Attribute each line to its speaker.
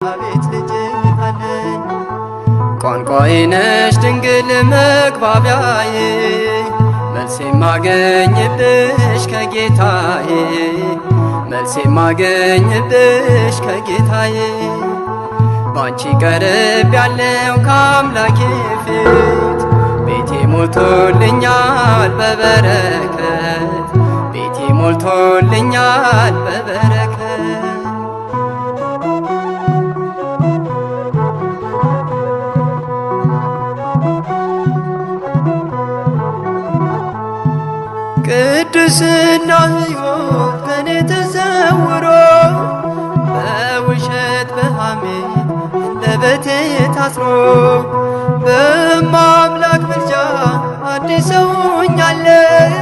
Speaker 1: አቤት ልጅ አለኝ ቋንቋዬ ነሽ ድንግል መግባቢያዬ መልሴ ማገኝብሽ ከጌታዬ መልሴ ማገኝብሽ ከጌታዬ ባንቺ ቀርብ ያለው ከአምላኬ ፊት ቤቴ ሞልቶልኛል በበረከት ቤቴ ሞልቶልኛል በበረከት ቅድስና ሕይወት ከኔ ተሰውሮ በውሸት በሐሜት አንደበቴ ታስሮ በማምላክ ምልጃ አዲስ ሰው ሆኛለሁ